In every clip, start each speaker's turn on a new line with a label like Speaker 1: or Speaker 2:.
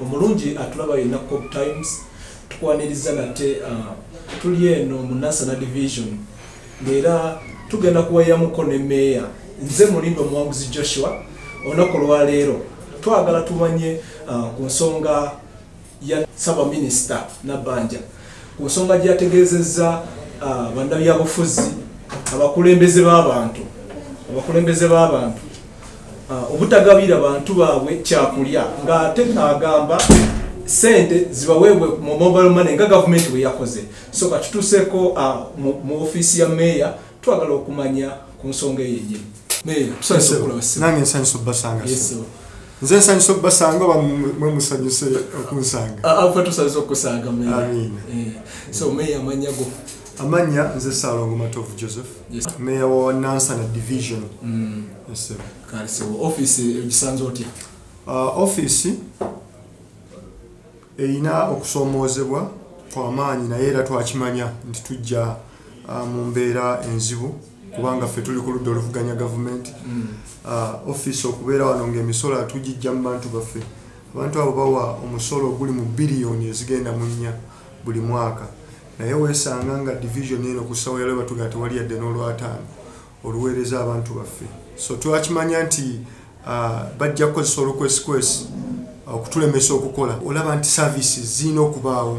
Speaker 1: omulungi atulaba ina Cobb Times tukwaniriza nate tuli eno mu Nansana Division ngera tugenda kuwayamuko ne meya nze Mulindo Muwanguzi Joshua onako lwa leero twagala tumanye ku nsonga ya Saba Minister Nabbanja ku nsonga gyategeezezza bannabyabufuzi abakulembeze b'abantu obutagabira abantu baabwe kyakulya ng'ate agamba sente zibaweebwe mu mobile money nga gavumenti bwe yakoze. So katutuseeko mu ofiisi ya meya twagala okumanya ku nsonga eyo yennyini. Meya tusanyusa okulabasa.
Speaker 2: Nange nsanyusa obbasanga. Nze nsanyusa obbasanga oba mwe musanyuse okunsanga.
Speaker 1: Afa tusanyusa okusanga meya.
Speaker 2: Amiina.
Speaker 1: So meya amanya go.
Speaker 2: Amanya nze Salongo Matovu Joseph. Meya wa Nansana Division. Yes sir.
Speaker 1: Kale so office egisanze otya?
Speaker 2: Office eyina okusomoozebwa kw'amaanyi naye era twakimanya nti tujja mu mbeera enzibu kubanga ffe tuli ku ludda oluvuganya gavumenti. Office okubeera wano ng'emisolo atugijja mu bantu baffe. Abantu abo bawa omusolo oguli mu biliyoni ezigenda mu 4 buli mwaka. Naye weesanga nga division eno ku ssawa yaleero batugamba tewali yadde n'olwataano oluweereza abantu baffe. So twakimanya nti bajja kukozesa olukwesikwesi okutulemesa okukola. Olaba nti services zirina okubaawo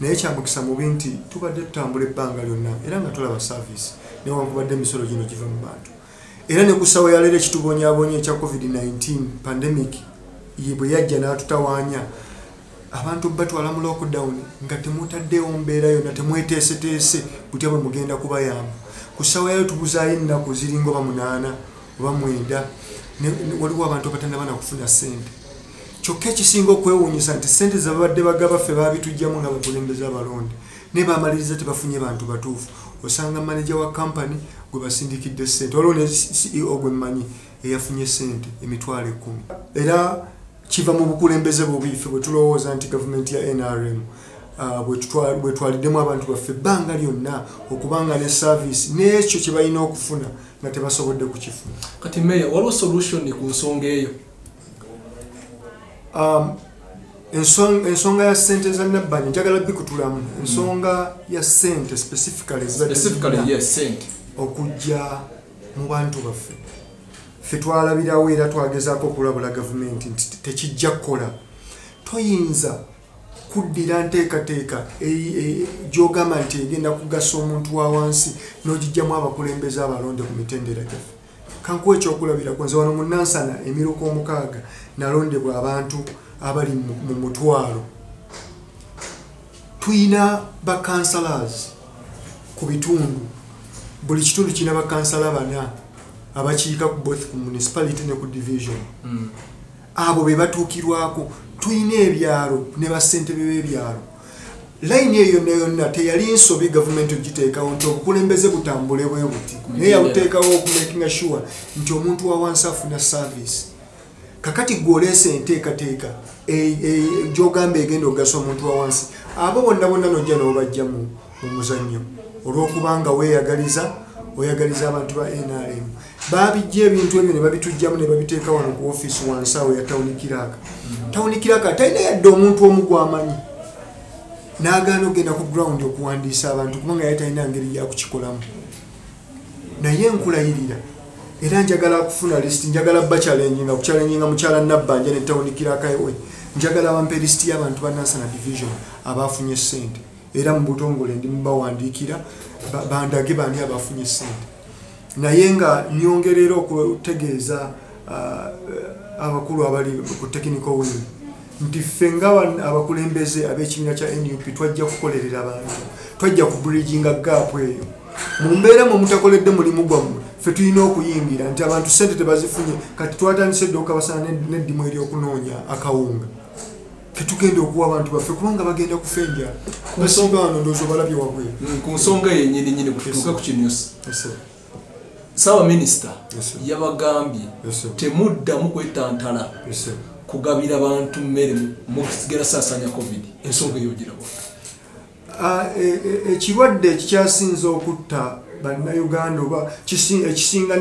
Speaker 2: naye kyamukisa mubi nti tubadde tutambula ebbanga lyonna era nga tulaba service newankubadde emisolo gino giva mu bantu. Era ne ku ssawa yaleero ekitubonyaabonya ekya COVID-19 pandemic bwe yajja n'atutawaanya abantu batwala mu lockdown nga temutaddewo mbeera yonna temweteeseteese butya bwe mugenda kubayamba. Ku ssawa yaleero tubuzaayo ennaku ziringa oba 8 oba 9 waliwo abantu abatannaba kufuna ssente. Kyokka ekisinga okwewuunyisa nti ssente zabadde bagaba ffe baabitujjamu nga bakulembeze abalonde ne baamaliriza tebafunye bantu batuufu. Osanga manager wa company gwe basindikidde ssente waliwo ne CEO gwe mmanyi eyafunye ssente emitwalo 10. Era kiva mu bukulembeze bubi ffe bwe tulowooza nti gavumenti ya NRM bwe twaliddemu abantu baffe ebbanga lyonna okubanga ne service n'ekyo kye balina okufuna nga tebasobodde kukifuna.
Speaker 1: Kati meya waliwo solution ku nsonga eyo?
Speaker 2: Ensonga ya ssente za Nabbanja njagala bikutulamu. Ensonga ya ssente specifically
Speaker 1: yes sente
Speaker 2: okujja mu bantu baffe ffe twalabirawo era twagezaako okulabula gavumenti nti tekijja kukola. Toyinza kuddira nteekateeka gy'ogamba nti egenda kugasa omuntu wa wansi n'ogijjamu abakulembeze abalonde ku mitendera gyaffe. Kankuwa ekyokulabirako nze wano mu Nansana emiruka 6 nalondebwa abantu abali mu mutwalo. Tuyina bakansalas ku bitundu, buli kitundu kirina bakansala 4 abakiika ku both ku municipality ne ku division. Abo be batuukirwako. Tuyina ebyalo ne bassentebe b'ebyalo. Line eyo yonna teyali nsobi gavumenti ogiteekawo nti obukulembeze butambule bwe buti naye yabuteekawo okumakinga sure nti omuntu wa wansi afuna service. Kakati gw'oleese enteekateeka gy'ogamba egenda okugasa omuntu wa wansi abo bonna n'ojja n'obajja mu muzannyo olw'okubanga oyagaliza abantu ba NRM. Baabijja ebintu ebyo ne babitujjamu ne babiteeka wano ku ofiisi wansi awo ya Tawuni Kiraka. Tawuni Kiraka talina yadde omuntu omu gw'amanyi n'agaana ogenda ku ground okuwandiisa abantu kubanga yali talina ngeri yakukikolamu. Naye nkulayirira era njagala kufuna list, njagala bachallenginga kuchallenginga mukyala Nabbanja ne Tawuni Kiraka we. Njagala bampe list y'abantu ba Nansana Division abafunye ssente era mu butongole ndi mubawandiikira bandage bani abafunye ssente. Naye nga nyongerera okutegeeza abakulu abali ku technical wing nti ffe nga abakulembeze ab'ekibiina kya NUP twajja kukolerera abantu, twajja ku bridginga gap eyo. Mu mbeera mu mutakoledde mulimu gwammwe ffe tulina okuyingira nti abantu ssente tebazifunye. Kati twatandise dde okabasana n'eddimu ery'okunoonya akawunga tetugenda okuwa abantu baffe kubanga bagenda kufenja basiba wano ndowooza balabye wabweru.
Speaker 1: Ku nsonga yennyini kutuuke ku kinyusi Saba Minister yabagambye temuddamu kwetantala kugabira abantu mmere mu kusigala saasaanya COVID. Ensonga eyo girabo
Speaker 2: ekirwadde ekikyasinza okutta bannayuganda oba ekisinga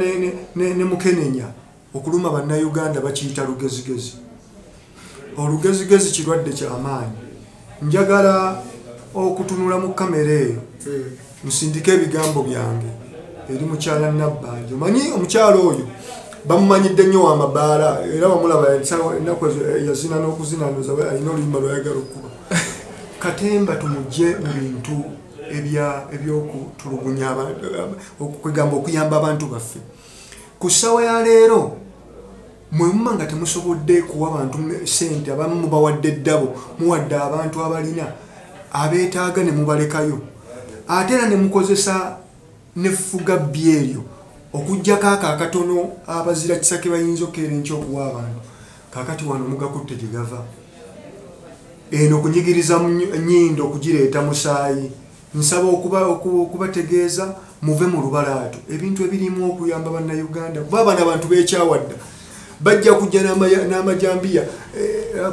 Speaker 2: ne Mukenenya okuluma bannayuganda bakiyita lugezigezi. olugezigezi kirwadde ky'amaanyi. Njagala okutunula mu kamera eyo nsindike ebigambo byange eri mukyala Nabbanja. Omanyi omukyalo oyo bamumanyidde nnyo w'amabaala era wamulaba ennaku yazina n'okuzinanuza alina oluyimba lwayagala okuba. Katemba tumugye mu bintu ebyokutulugunya okugamba okuyamba abantu baffe. Ku ssaawa ya leero mwe mumma nga temusobodde kuwa bantu ssente, abamu mubawadde eddabo, muwadde abantu abalina abeetaaga ne mubalekayo, ate era ne mukozesa n'effuga bbi eryo okuggyako ako akatono abazira kisake bayinza okkeera enkya okuwa abantu. Kaakati wano mugakutte gye gava. Eno okunyigiriza nnyindo okugireeta musaayi. Nsaba okubategeeza muve mu lubalaato ebintu ebirimu okuyamba bannayuganda. Baabana abantu beekyawadda bajja kujja n'amajambiya.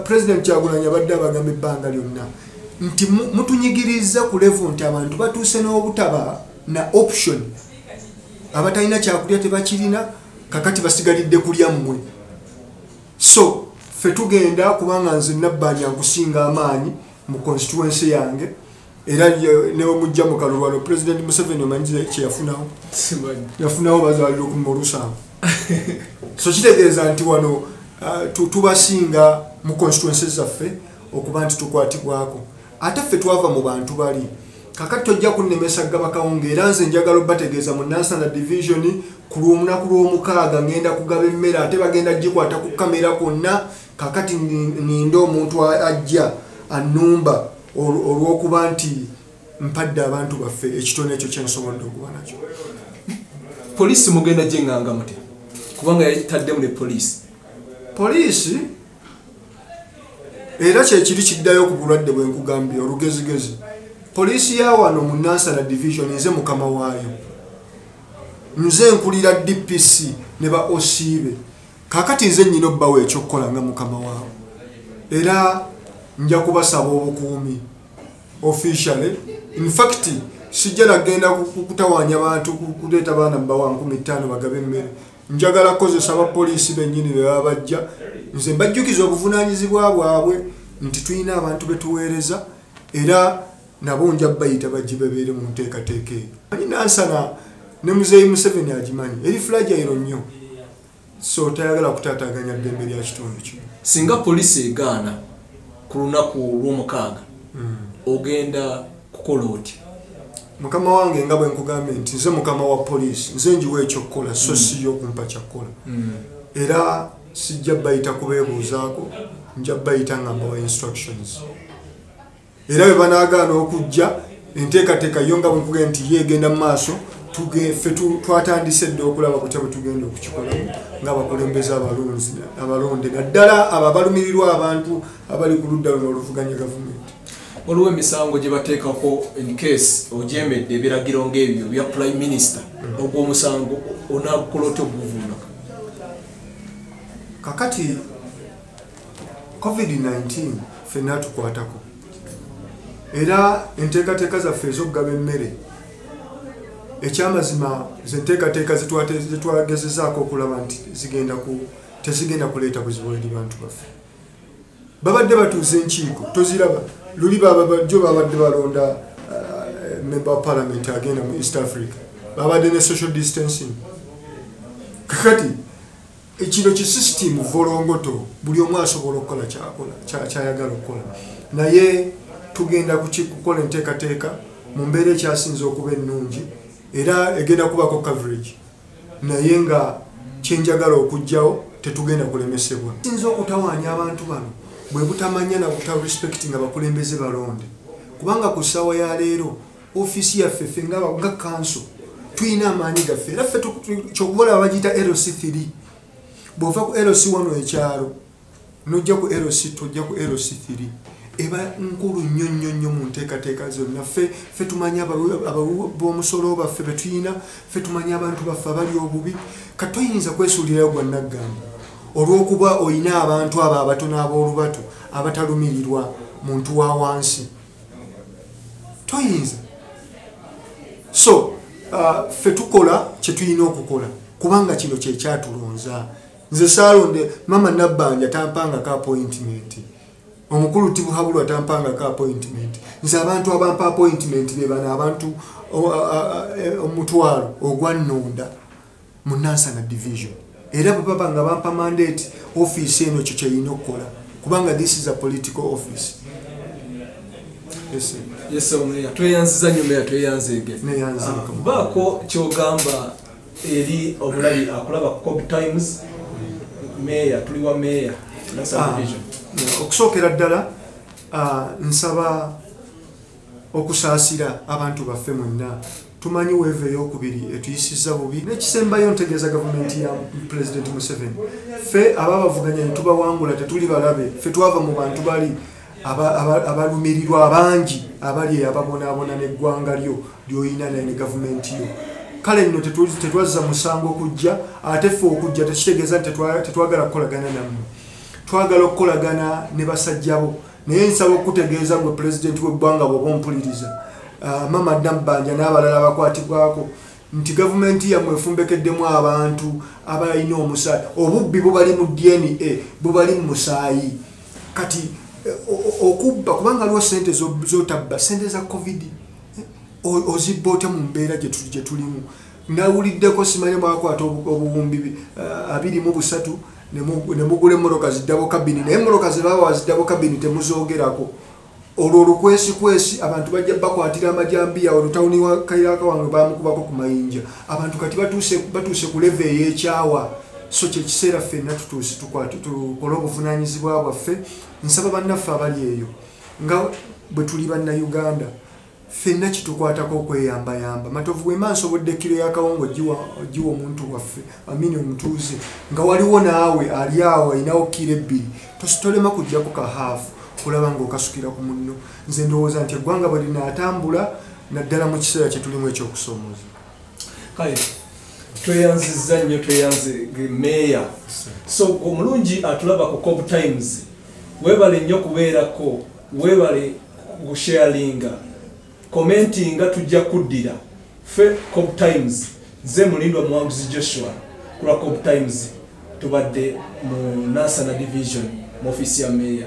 Speaker 2: President Kyagulanyi abadde abagamba ebbanga lyonna nti mutunyigiriza ku level nti abantu batuuse n'obutaba na option, abatalina kyakulya tebakirina, kakati basigalidde kulya mmwe. So ffe tugenda kubanga nze Nabbanja nkusinga amaanyi mu constituency yange, era ne mujja mu kalulwano President Museveni omanyize kye yafunawo. Yafunawo bazaalira okumulusanvu. So kitegeeza nti wano tubasinga mu constituency zaffe okuba nti tukwatibwako. Ate ffe twava mu bantu bali. Kakati tojja kunnemesa Gabakawunga, era nze njagala obategeeza mu Nansana Division ku lunaku lw'omukaaga ngenda kugaba emmere, ate bagenda gikwata ku kamera kwonna. Kakati ninda omuntu ajja annumba olw'okuba nti mpadde abantu baffe ekitone ekyo kyensobodde okuba nakyo.
Speaker 1: Poliisi mugenda gyenganga mute kubanga yataddemu ne poliisi era kyekiri kiddayo ku bulwadde bwe nkugambye olugezigezi. Poliisi ya wano mu Nansana Division nze mukama waayo, nze nkulira DPC ne ba OCB. Kakati nze nnyina obbawo ekyokukola nga mukama waawo, era nja kubasaba obukuumi officially. In fact sijja nagenda kutawaanya bantu kuleeta baana mbawa 1500 bagabe emmere. Njagala kozesa abapoliisi bennyini be baba bajja, nze mbajjukiza obuvunaanyizibwa bwabwe nti tulina abantu betuweereza, era nabo nja bayita bajje babeere mu nteekateeka eyo. Manyi Nansana ne Muzeeyi Museveni agimanyi, eri fragile nnyo, so tayagala kutaataaganya ddembe lya kitundu kino. Singa poliisi egaana ku lunaku lw'omukaaga ogenda kukola oti?
Speaker 2: Mukama wange nga bwe nkugambye nti nze mukama wa poliisi, nze njiwa ekyokukola so si y'okumpa kyakukola. Era sijja bayita kubeebuuzaako, nja bayita nga mbawa instructions. Era bwe banaagaana okujja enteekateeka yo nga bwe nkugambye nti yeegenda mu maaso, ffe twatandise dde okulaba kutya bwe tugenda okukikolamu ng'abakulembeze abalonde, naddala abo abalumirirwa abantu abali ku ludda luno oluvuganya gavumenti.
Speaker 1: Waliwo emisango gye bateekako in case ojeemedde ebiragiro ng'ebyo bya Prime Minister, ogwo omusango onaagukola otya okuguvvuunuka?
Speaker 2: Kakati COVID-19 ffenna tukwatako, era enteekateeka zaffe ez'okugaba emmere, ekyamazima ze nteekateeka zetwagezezaako okulaba nti tezigenda kuleeta buzibu eri bantu baffe. Babadde batuuza enkiiko toziraba, luli jo babadde balonda member of parliament agenda mu East Africa, babadde ne social distancing. Kakati ekino kisystem volongoto, buli omu asobola okukola kyayagala okukola, naye tugenda kukola enteekateeka mu mbeera ekyasinze okuba ennungi, era egenda kubako coverage, naye nga kyenjagala okujjawo tetugenda kulemesebwa. Sinza okutawaanya abantu bano bwe butamanya na buta respect nga bakulembeze balonde, kubanga ku ssaawa ya leero ofiisi yaffe ffe nga kanso tulina amaanyi gaffe, era ffe kyokubola bagiyita LC3. Bw'ova ku LC1 ekyalo n'ojja ku LC2 ojja ku LC3, eba nkulu nnyo nnyo mu nteekateeka zonna. Ffe tumanya b'omusolo baffe be tulina, ffe tumanya abantu baffe abali obubi, kati toyinza kwesuulirayo gwa Naggamba olw'okuba olina abantu abo abatono ab'olubatu abatalumirirwa muntu wa wansi, toyinza. So ffe tukola kye tulina okukola kubanga kino kye kyatulonza. Nze saalonde mama Nabbanja tampanga ka appointment omukulu tibuhabulwa tampanga ka appointment nze abantu abampa appointment bebana abantu omutwalo ogwannonda mu Nansana division era baba nga bampa mandate office eno kyo kyeyina okukola kubanga this is a political office.
Speaker 1: Yes omuya tweyanziza nyumba ya tweyanzege bako kyogamba eri obulabi akulaba Cobb Times mayor tuliwa mayor Nansana division
Speaker 2: okusookera ddala nsaba okusaasira abantu baffe mwenna tumanyi weeve eyokubiri etuyisizza bubi nekisembayo ntegeeza gavumenti ya President Museveni ffe ababavuganya netubawangula tetuli balabe ffe twava mu bantu bali abalumirirwa abangi abali ababonaabona n'eggwanga lyo lyoyina ne gavumenti yo kale nno tetwazza musango okujja ate ffe okujja tekitegeeza nti tetwagala kukolagana nammwe twagala okukolagana ne basajjabo naye nsaba okutegeeza gwe pulezidenti w'eggwanga bw'oba ompuliriza Mama Nabbanja n'abalala bakwatibwako nti gavumenti yammwe efumbekeddemu abantu abalina omusaayi obubbi bubali mu DNA bubali mu musaayi kati okubba kubanga lwo sente zotabba sente za covid ozibba otya mu mbeera gye tulimu nawuliddeko simanye mwakwata obuwumbi 23 ne mugula emmoloka ziddabo kabini naye emmoloka ze baba waziddabo kabini temuzoogerako olwo olukwesi abantu bajja bakwatira amajambiya olutawuni wa Kairaka wange bamukubako ku mayinja abantu kati batuuse ku leve ey'ekyawa so kyekiseera ffenna tutuuse tukole obuvunaanyizibwa bwaffe nsaba bannaffe abali eyo nga bwe tuli bannayuganda ffenna kitukwatako okweyambayamba matovu bwe mansobodde kiro y'akawungo giwa omuntu waffe amini omutuuze nga waliwo naawe ali awo ayinawo kiro 2 tositolema kujjako kahaafu kulaba ng'okasukira ku munno nze ndowooza nti eggwanga bwe linaatambula naddala mu kiseera kye tulimu ekyokusomooza
Speaker 1: kale tweyanzizza nnyo tweyanze meeya so omulungi atulaba ku Cobb Times weebale nnyo kubeerako weebale kusharinga commentinga tujja kuddira ffe Cobb Times nze mulindwa Muwanguzi Joshua kula Cobb Times tubadde mu Nansana division mu office ya meeya